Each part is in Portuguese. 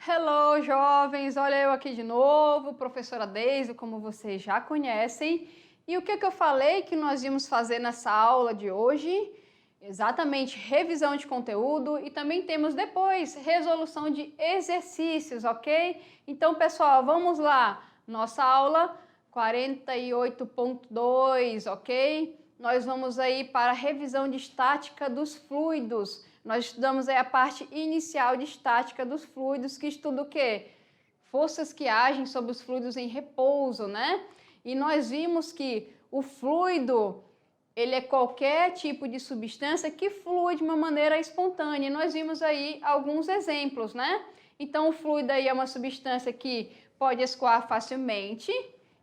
Hello, jovens! Olha eu aqui de novo, professora Deise, como vocês já conhecem. E o que eu falei que nós íamos fazer nessa aula de hoje? Exatamente, revisão de conteúdo e também temos depois resolução de exercícios, ok? Então, pessoal, vamos lá. Nossa aula 48.2, ok? Nós vamos aí para a revisão de estática dos fluidos. Nós estudamos aí a parte inicial de estática dos fluidos, que estuda o quê? Forças que agem sobre os fluidos em repouso, né? E nós vimos que o fluido, ele é qualquer tipo de substância que flui de uma maneira espontânea. E nós vimos aí alguns exemplos, né? Então, o fluido aí é uma substância que pode escoar facilmente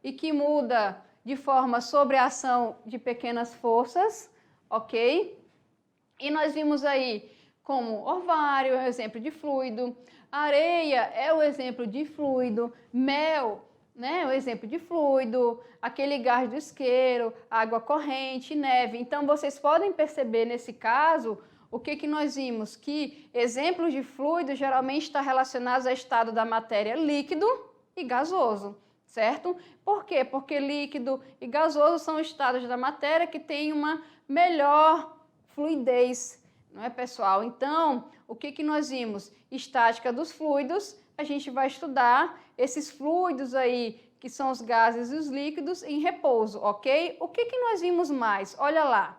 e que muda de forma sobre a ação de pequenas forças, ok? E nós vimos aí como orvalho é um exemplo de fluido, areia é o exemplo de fluido, mel, né, é o exemplo de fluido, aquele gás do isqueiro, água corrente, neve. Então, vocês podem perceber nesse caso o que nós vimos? Que exemplos de fluido geralmente estão relacionados ao estado da matéria líquido e gasoso, certo? Por quê? Porque líquido e gasoso são estados da matéria que têm uma melhor fluidez, não é, pessoal? Então, o que nós vimos? Estática dos fluidos, a gente vai estudar esses fluidos aí, que são os gases e os líquidos, em repouso, ok? O que nós vimos mais? Olha lá.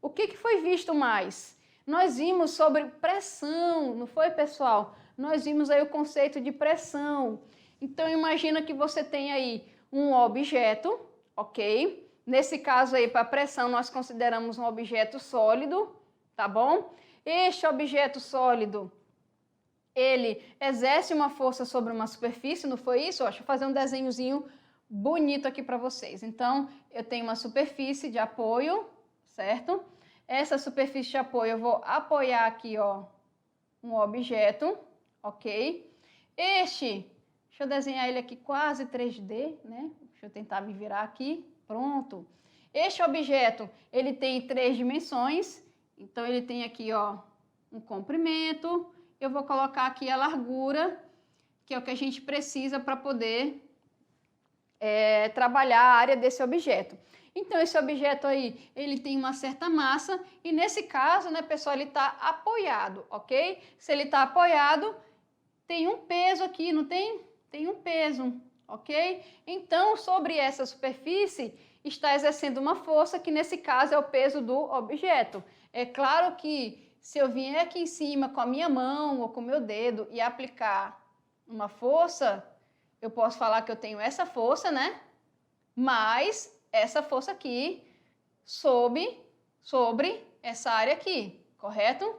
O que foi visto mais? Nós vimos sobre pressão, não foi, pessoal? Nós vimos aí o conceito de pressão. Então, imagina que você tem aí um objeto, ok? Nesse caso aí, para pressão, nós consideramos um objeto sólido, tá bom? Este objeto sólido, ele exerce uma força sobre uma superfície, não foi isso? Deixa eu fazer um desenhozinho bonito aqui para vocês. Então, eu tenho uma superfície de apoio, certo? Essa superfície de apoio, eu vou apoiar aqui, ó, um objeto, ok? Deixa eu desenhar ele aqui quase 3D, né? Deixa eu tentar me virar aqui. Pronto. Este objeto, ele tem 3 dimensões, então ele tem aqui, ó, um comprimento. Eu vou colocar aqui a largura, que é o que a gente precisa para poder trabalhar a área desse objeto. Então, esse objeto aí, ele tem uma certa massa e nesse caso, né, pessoal, ele está apoiado, ok? Se ele está apoiado, tem um peso aqui, não tem? Tem um peso, ok? Então, sobre essa superfície, está exercendo uma força que, nesse caso, é o peso do objeto. É claro que, se eu vier aqui em cima com a minha mão ou com o meu dedo e aplicar uma força, eu posso falar que eu tenho essa força, né? Mais essa força aqui sobre essa área aqui, correto?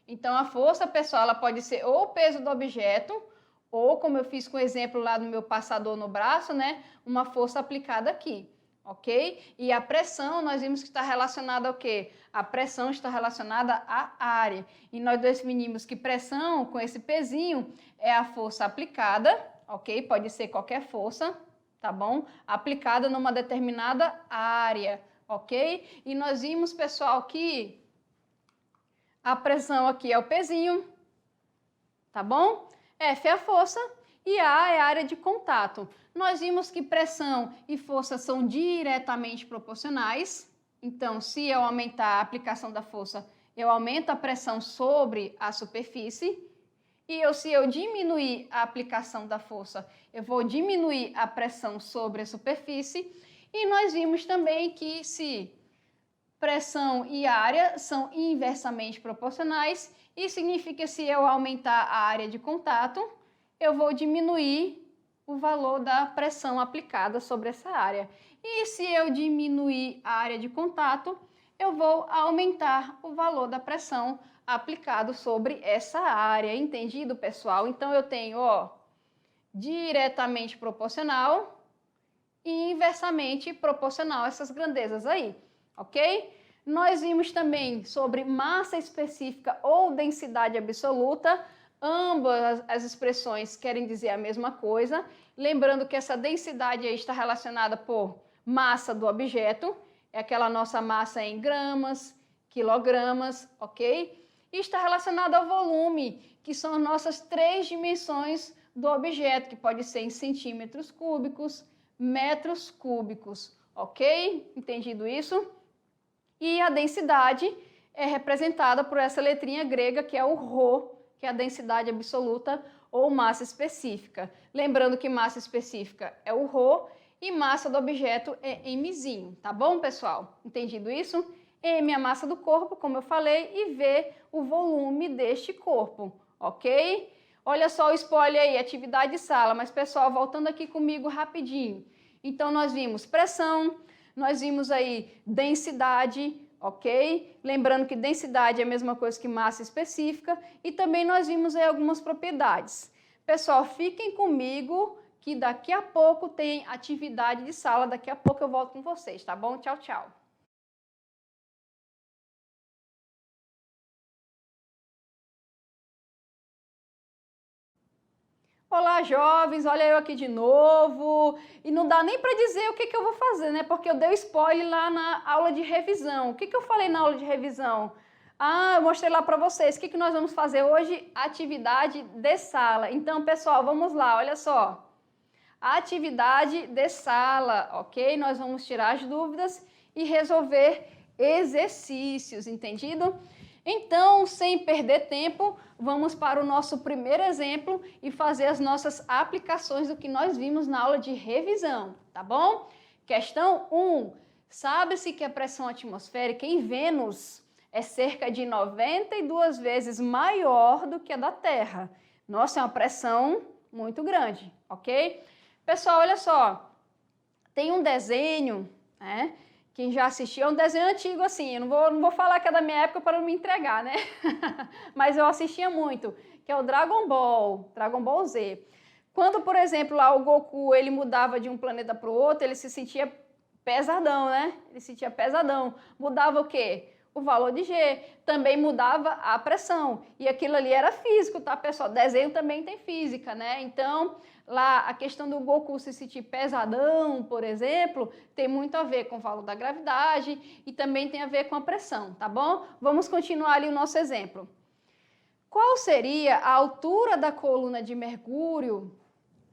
Então, a força, pessoal, ela pode ser ou o peso do objeto, ou, como eu fiz com o exemplo lá do meu passador no braço, né? Uma força aplicada aqui, ok? E a pressão, nós vimos que está relacionada ao quê? A pressão está relacionada à área. E nós definimos que pressão, com esse pezinho, é a força aplicada, ok? Pode ser qualquer força, tá bom? Aplicada numa determinada área, ok? E nós vimos, pessoal, que a pressão aqui é o pezinho, tá bom? F é a força e A é a área de contato. Nós vimos que pressão e força são diretamente proporcionais. Então, se eu aumentar a aplicação da força, eu aumento a pressão sobre a superfície. E se eu diminuir a aplicação da força, eu vou diminuir a pressão sobre a superfície. E nós vimos também que se pressão e área são inversamente proporcionais, isso significa que se eu aumentar a área de contato, eu vou diminuir o valor da pressão aplicada sobre essa área. E se eu diminuir a área de contato, eu vou aumentar o valor da pressão aplicado sobre essa área. Entendido, pessoal? Então, eu tenho, ó, diretamente proporcional e inversamente proporcional, essas grandezas aí, ok? Nós vimos também sobre massa específica ou densidade absoluta. Ambas as expressões querem dizer a mesma coisa. Lembrando que essa densidade aí está relacionada por massa do objeto, é aquela nossa massa em gramas, quilogramas, ok? E está relacionada ao volume, que são nossas 3 dimensões do objeto, que pode ser em centímetros cúbicos, metros cúbicos, ok? Entendido isso? E a densidade é representada por essa letrinha grega, que é o ρ, que é a densidade absoluta ou massa específica. Lembrando que massa específica é o ρ e massa do objeto é mzinho, tá bom, pessoal? Entendido isso? M é a massa do corpo, como eu falei, e V o volume deste corpo, ok? Olha só o spoiler aí, atividade de sala, mas pessoal, voltando aqui comigo rapidinho. Então, nós vimos pressão, nós vimos aí densidade, ok? Lembrando que densidade é a mesma coisa que massa específica, e também nós vimos aí algumas propriedades. Pessoal, fiquem comigo, que daqui a pouco tem atividade de sala, daqui a pouco eu volto com vocês, tá bom? Tchau, tchau. Olá, jovens, olha eu aqui de novo. E não dá nem para dizer o que eu vou fazer, né? Porque eu dei spoiler lá na aula de revisão. O que eu falei na aula de revisão? Ah, eu mostrei lá para vocês. O que nós vamos fazer hoje? Atividade de sala. Então, pessoal, vamos lá, olha só. Atividade de sala, ok? Nós vamos tirar as dúvidas e resolver exercícios, entendido? Então, sem perder tempo, vamos para o nosso primeiro exemplo e fazer as nossas aplicações do que nós vimos na aula de revisão, tá bom? Questão 1. Sabe-se que a pressão atmosférica em Vênus é cerca de 92 vezes maior do que a da Terra. Nossa, é uma pressão muito grande, ok? Pessoal, olha só, tem um desenho, né? Quem já assistiu, é um desenho antigo assim, eu não vou falar que é da minha época para não me entregar, né? Mas eu assistia muito, que é o Dragon Ball Z. Quando, por exemplo, lá o Goku, ele mudava de um planeta para o outro, ele se sentia pesadão, né? Ele se sentia pesadão. Mudava o quê? O valor de G. Também mudava a pressão. E aquilo ali era físico, tá, pessoal? Desenho também tem física, né? Então, lá a questão do Goku se sentir pesadão, por exemplo, tem muito a ver com o valor da gravidade e também tem a ver com a pressão, tá bom? Vamos continuar ali o nosso exemplo. Qual seria a altura da coluna de Mercúrio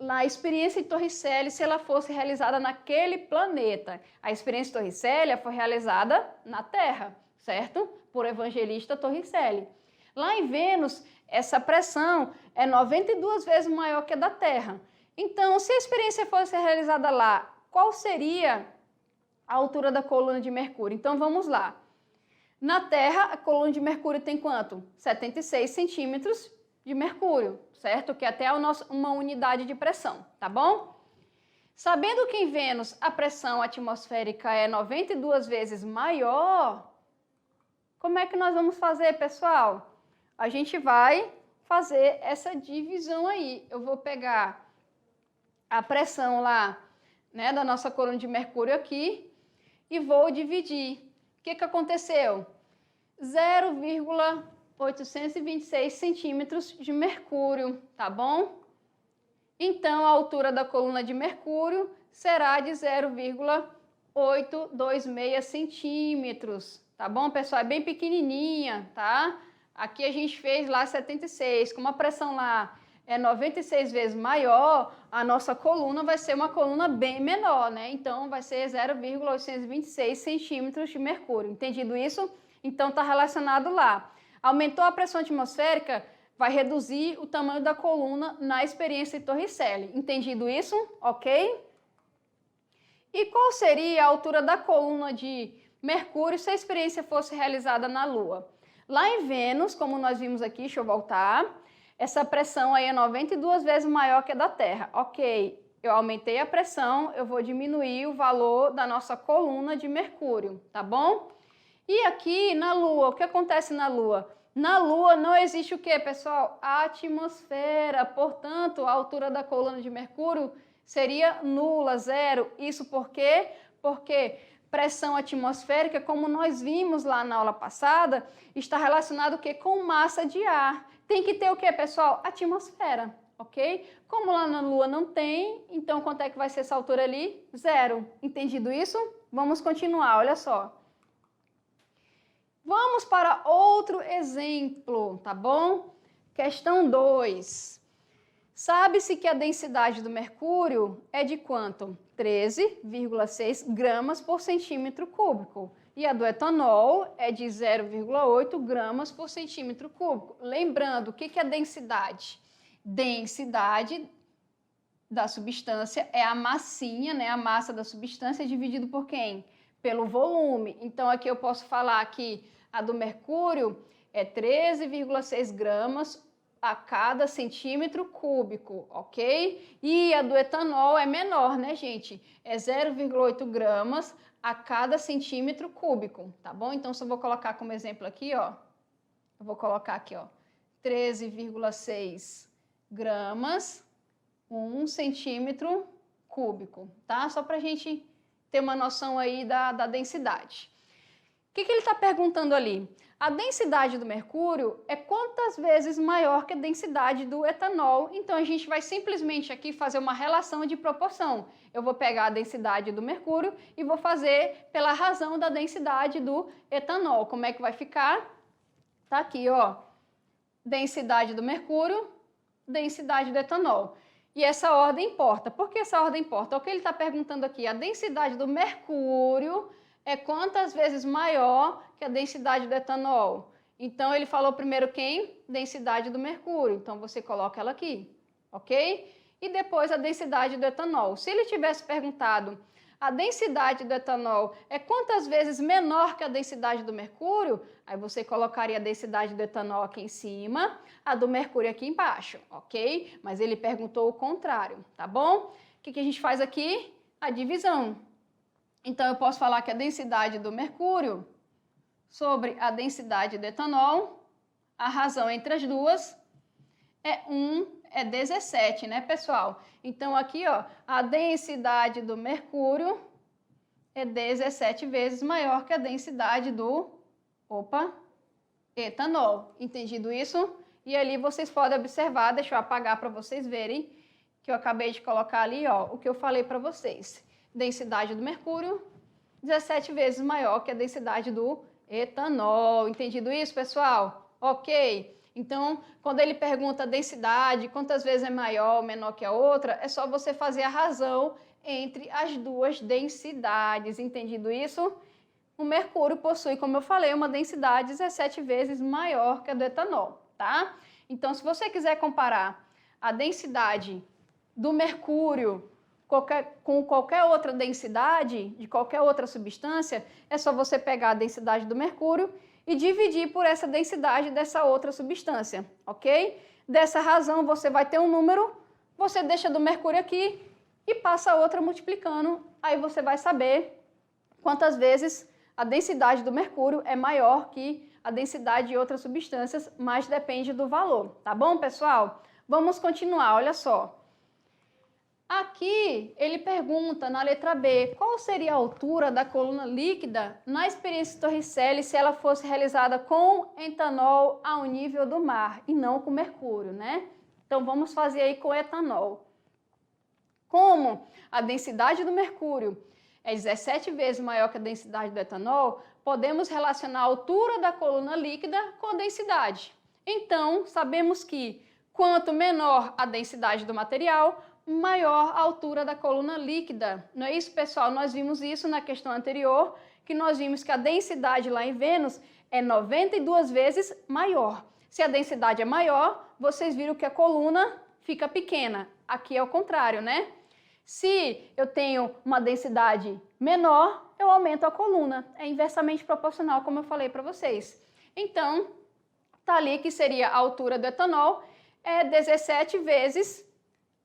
na experiência de Torricelli se ela fosse realizada naquele planeta? A experiência de Torricelli foi realizada na Terra, certo? Por Evangelista Torricelli. Lá em Vênus, essa pressão é 92 vezes maior que a da Terra. Então, se a experiência fosse realizada lá, qual seria a altura da coluna de Mercúrio? Então, vamos lá. Na Terra, a coluna de Mercúrio tem quanto? 76 centímetros de mercúrio, certo? Que é até uma unidade de pressão, tá bom? Sabendo que em Vênus a pressão atmosférica é 92 vezes maior, como é que nós vamos fazer, pessoal? A gente vai fazer essa divisão aí. Eu vou pegar a pressão lá, né, da nossa coluna de mercúrio aqui e vou dividir. O que aconteceu? 0,826 centímetros de mercúrio, tá bom? Então, a altura da coluna de mercúrio será de 0,826 centímetros, tá bom, pessoal? É bem pequenininha, tá? Aqui a gente fez lá 76, como a pressão lá é 96 vezes maior, a nossa coluna vai ser uma coluna bem menor, né? Então, vai ser 0,826 centímetros de mercúrio. Entendido isso? Então, está relacionado lá. Aumentou a pressão atmosférica, vai reduzir o tamanho da coluna na experiência de Torricelli. Entendido isso? Ok? E qual seria a altura da coluna de Mercúrio se a experiência fosse realizada na Lua? Lá em Vênus, como nós vimos aqui, deixa eu voltar, essa pressão aí é 92 vezes maior que a da Terra. Ok, eu aumentei a pressão, eu vou diminuir o valor da nossa coluna de Mercúrio, tá bom? E aqui na Lua, o que acontece na Lua? Na Lua não existe o que, pessoal? A atmosfera, portanto, a altura da coluna de Mercúrio seria nula, zero. Isso por quê? Porque pressão atmosférica, como nós vimos lá na aula passada, está relacionado o quê? Com massa de ar. Tem que ter o quê, pessoal? Atmosfera, ok? Como lá na Lua não tem, então quanto é que vai ser essa altura ali? Zero. Entendido isso? Vamos continuar, olha só. Vamos para outro exemplo, tá bom? Questão 2. Sabe-se que a densidade do mercúrio é de quanto? 13,6 gramas por centímetro cúbico. E a do etanol é de 0,8 gramas por centímetro cúbico. Lembrando, o que é densidade? Densidade da substância é a massinha, né? A massa da substância dividido por quem? Pelo volume. Então, aqui eu posso falar que a do mercúrio é 13,6 gramas a cada centímetro cúbico, ok? E a do etanol é menor, né, gente? É 0,8 gramas a cada centímetro cúbico, tá bom? Então, se eu vou colocar como exemplo aqui, ó, eu vou colocar aqui, ó, 13,6 gramas, 1 centímetro cúbico, tá? Só pra gente ter uma noção aí da densidade. O que ele está perguntando ali? A densidade do mercúrio é quantas vezes maior que a densidade do etanol. Então, a gente vai simplesmente aqui fazer uma relação de proporção. Eu vou pegar a densidade do mercúrio e vou fazer pela razão da densidade do etanol. Como é que vai ficar? Tá aqui, ó. Densidade do mercúrio, densidade do etanol. E essa ordem importa. Por que essa ordem importa? O que ele está perguntando aqui? A densidade do mercúrio é quantas vezes maior que a densidade do etanol. Então, ele falou primeiro quem? Densidade do mercúrio. Então, você coloca ela aqui, ok? E depois a densidade do etanol. Se ele tivesse perguntado a densidade do etanol é quantas vezes menor que a densidade do mercúrio, aí você colocaria a densidade do etanol aqui em cima, a do mercúrio aqui embaixo, ok? Mas ele perguntou o contrário, tá bom? O que a gente faz aqui? A divisão. Então, eu posso falar que a densidade do mercúrio sobre a densidade do etanol, a razão entre as duas é 17, né, pessoal? Então, aqui, ó, a densidade do mercúrio é 17 vezes maior que a densidade do, etanol. Entendido isso? E ali vocês podem observar, deixa eu apagar para vocês verem, que eu acabei de colocar ali, ó, o que eu falei para vocês. Densidade do mercúrio, 17 vezes maior que a densidade do etanol. Entendido isso, pessoal? Ok. Então, quando ele pergunta a densidade, quantas vezes é maior ou menor que a outra, é só você fazer a razão entre as duas densidades. Entendido isso? O mercúrio possui, como eu falei, uma densidade 17 vezes maior que a do etanol, tá? Então, se você quiser comparar a densidade do mercúrio com qualquer outra densidade, de qualquer outra substância, é só você pegar a densidade do mercúrio e dividir por essa densidade dessa outra substância, ok? Dessa razão, você vai ter um número, você deixa do mercúrio aqui e passa a outra multiplicando, aí você vai saber quantas vezes a densidade do mercúrio é maior que a densidade de outras substâncias, mas depende do valor, tá bom, pessoal? Vamos continuar, olha só. Aqui ele pergunta na letra B, qual seria a altura da coluna líquida na experiência Torricelli se ela fosse realizada com etanol ao nível do mar e não com mercúrio, né? Então vamos fazer aí com etanol. Como a densidade do mercúrio é 17 vezes maior que a densidade do etanol, podemos relacionar a altura da coluna líquida com a densidade. Então, sabemos que quanto menor a densidade do material, maior a altura da coluna líquida. Não é isso, pessoal? Nós vimos isso na questão anterior, que nós vimos que a densidade lá em Vênus é 92 vezes maior. Se a densidade é maior, vocês viram que a coluna fica pequena. Aqui é o contrário, né? Se eu tenho uma densidade menor, eu aumento a coluna. É inversamente proporcional, como eu falei para vocês. Então, tá ali que seria a altura do etanol, é 17 vezes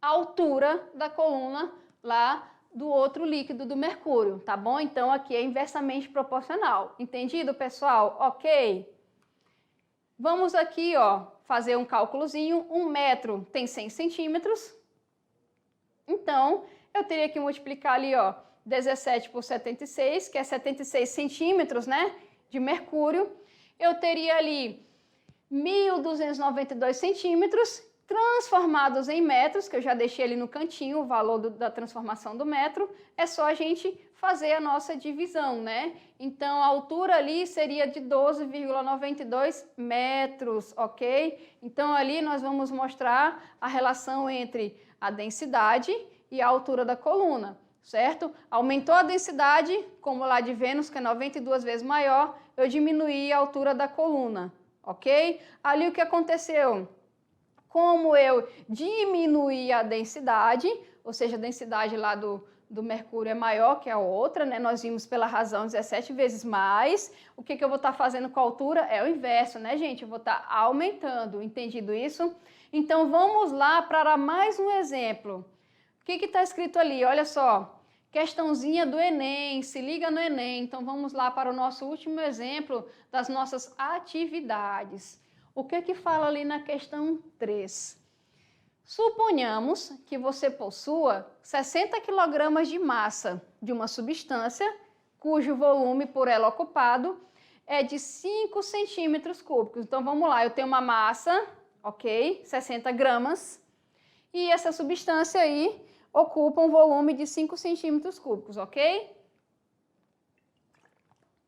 a altura da coluna lá do outro líquido do mercúrio, tá bom? Então, aqui é inversamente proporcional. Entendido, pessoal? Ok? Vamos aqui, ó, fazer um cálculozinho. 1 metro tem 100 centímetros. Então, eu teria que multiplicar ali, ó, 17 por 76, que é 76 centímetros, né, de mercúrio. Eu teria ali 1.292 centímetros, transformados em metros, que eu já deixei ali no cantinho o valor da transformação do metro, é só a gente fazer a nossa divisão, né? Então, a altura ali seria de 12,92 metros, ok? Então, ali nós vamos mostrar a relação entre a densidade e a altura da coluna, certo? Aumentou a densidade, como lá de Vênus, que é 92 vezes maior, eu diminuí a altura da coluna, ok? Ali o que aconteceu? Como eu diminuí a densidade, ou seja, a densidade lá do Mercúrio é maior que a outra, né? Nós vimos pela razão 17 vezes mais. O que eu vou estar fazendo com a altura? É o inverso, né, gente? Eu vou estar aumentando, entendido isso? Então, vamos lá para mais um exemplo. O que está escrito ali? Olha só, questãozinha do Enem, se liga no Enem. Então, vamos lá para o nosso último exemplo das nossas atividades. O que fala ali na questão 3? Suponhamos que você possua 60 kg de massa de uma substância cujo volume por ela ocupado é de 5 centímetros cúbicos. Então, vamos lá, eu tenho uma massa, ok, 60 gramas, e essa substância aí ocupa um volume de 5 centímetros cúbicos, ok?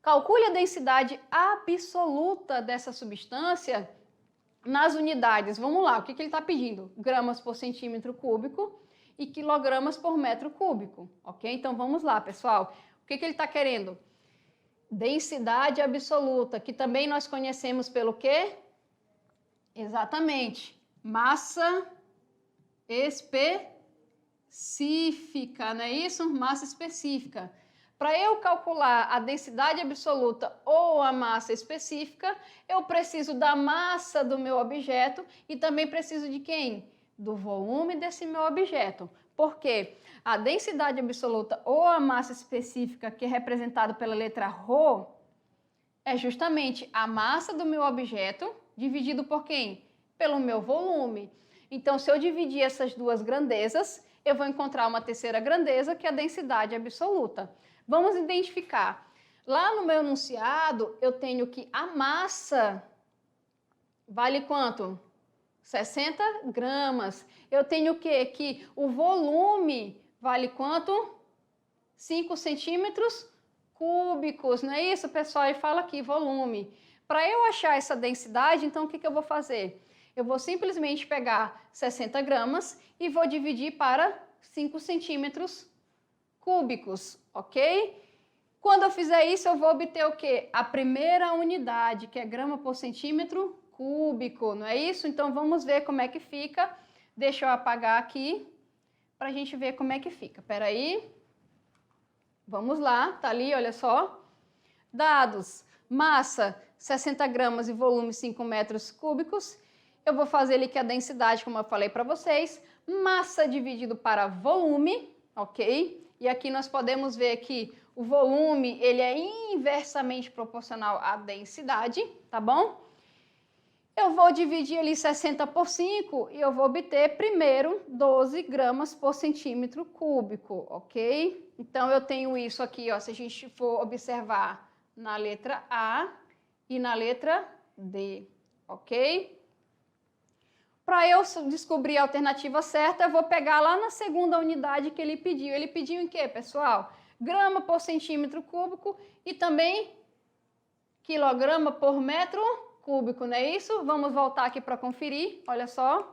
Calcule a densidade absoluta dessa substância nas unidades. Vamos lá, o que ele está pedindo? Gramas por centímetro cúbico e quilogramas por metro cúbico, ok? Então, vamos lá, pessoal. O que ele está querendo? Densidade absoluta, que também nós conhecemos pelo quê? Exatamente, massa específica, não é isso? Massa específica. Para eu calcular a densidade absoluta ou a massa específica, eu preciso da massa do meu objeto e também preciso de quem? Do volume desse meu objeto. Por quê? A densidade absoluta ou a massa específica, que é representada pela letra ρ, é justamente a massa do meu objeto dividido por quem? Pelo meu volume. Então, se eu dividir essas duas grandezas, eu vou encontrar uma terceira grandeza, que é a densidade absoluta. Vamos identificar. Lá no meu enunciado, eu tenho que a massa vale quanto? 60 gramas. Eu tenho o quê? Que o volume vale quanto? 5 centímetros cúbicos. Não é isso, pessoal? E fala aqui, volume. Para eu achar essa densidade, então o que eu vou fazer? Eu vou simplesmente pegar 60 gramas e vou dividir para 5 centímetros cúbicos, ok? Quando eu fizer isso, eu vou obter o quê? A primeira unidade, que é grama por centímetro cúbico, não é isso? Então, vamos ver como é que fica. Deixa eu apagar aqui, para a gente ver como é que fica. Espera aí. Vamos lá, tá ali, olha só. Dados, massa 60 gramas e volume 5 metros cúbicos. Eu vou fazer ali que a densidade, como eu falei para vocês, massa dividido para volume, ok? E aqui nós podemos ver que o volume, ele é inversamente proporcional à densidade, tá bom? Eu vou dividir ali 60 por 5 e eu vou obter primeiro 12 gramas por centímetro cúbico, ok? Então, eu tenho isso aqui, ó, se a gente for observar na letra A e na letra D, ok? Para eu descobrir a alternativa certa, eu vou pegar lá na segunda unidade que ele pediu. Ele pediu em quê, pessoal? Grama por centímetro cúbico e também quilograma por metro cúbico, não é isso? Vamos voltar aqui para conferir, olha só.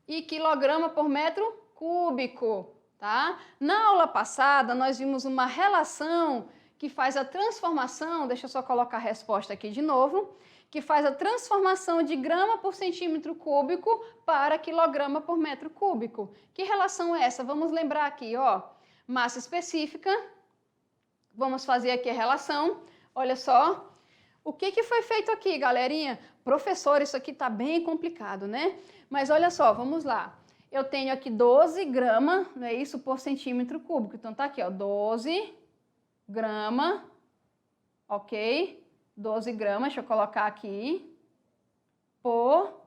E quilograma por metro cúbico, tá? Na aula passada, nós vimos uma relação que faz a transformação, deixa eu só colocar a resposta aqui de novo, que faz a transformação de grama por centímetro cúbico para quilograma por metro cúbico. Que relação é essa? Vamos lembrar aqui, ó, massa específica, vamos fazer aqui a relação, olha só. O que foi feito aqui, galerinha? Professor, isso aqui tá bem complicado, né? Mas olha só, vamos lá. Eu tenho aqui 12 gramas, não é isso, por centímetro cúbico. Então tá aqui, ó, 12 gramas, ok? 12 gramas, deixa eu colocar aqui, por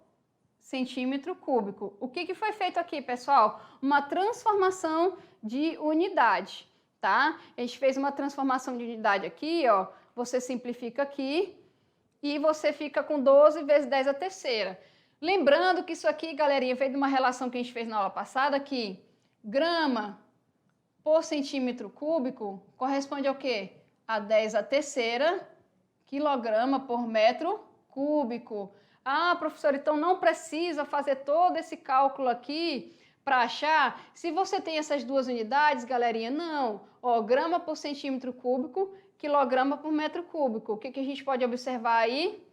centímetro cúbico. O que foi feito aqui, pessoal? Uma transformação de unidade, tá? A gente fez uma transformação de unidade aqui, ó, você simplifica aqui e você fica com 12 vezes 10 a terceira. Lembrando que isso aqui, galerinha, veio de uma relação que a gente fez na aula passada, que grama por centímetro cúbico corresponde ao quê? A 10⁻³ quilograma por metro cúbico. Ah, professor, então não precisa fazer todo esse cálculo aqui para achar. Se você tem essas duas unidades, galerinha, não. Ó, grama por centímetro cúbico, quilograma por metro cúbico. O que a gente pode observar aí?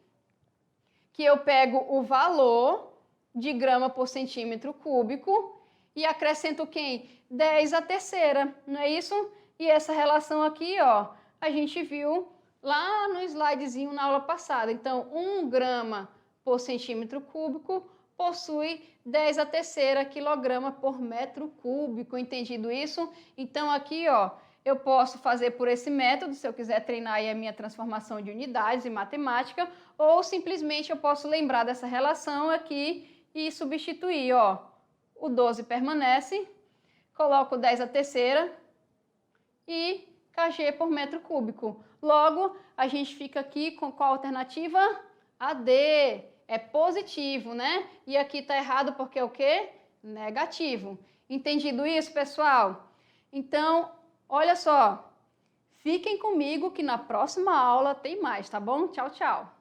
Que eu pego o valor de grama por centímetro cúbico e acrescento quem? 10⁻³, não é isso? E essa relação aqui, ó, a gente viu lá no slidezinho na aula passada. Então, 1 grama por centímetro cúbico possui 10⁻³ quilograma por metro cúbico. Entendido isso? Então, aqui, ó, eu posso fazer por esse método, se eu quiser treinar aí a minha transformação de unidades em matemática, ou simplesmente eu posso lembrar dessa relação aqui e substituir, ó. O 12 permanece, coloco 10⁻³ e kg por metro cúbico. Logo, a gente fica aqui com qual alternativa? A D. É positivo, né? E aqui tá errado porque é o quê? Negativo. Entendido isso, pessoal? Então, olha só. Fiquem comigo que na próxima aula tem mais, tá bom? Tchau, tchau.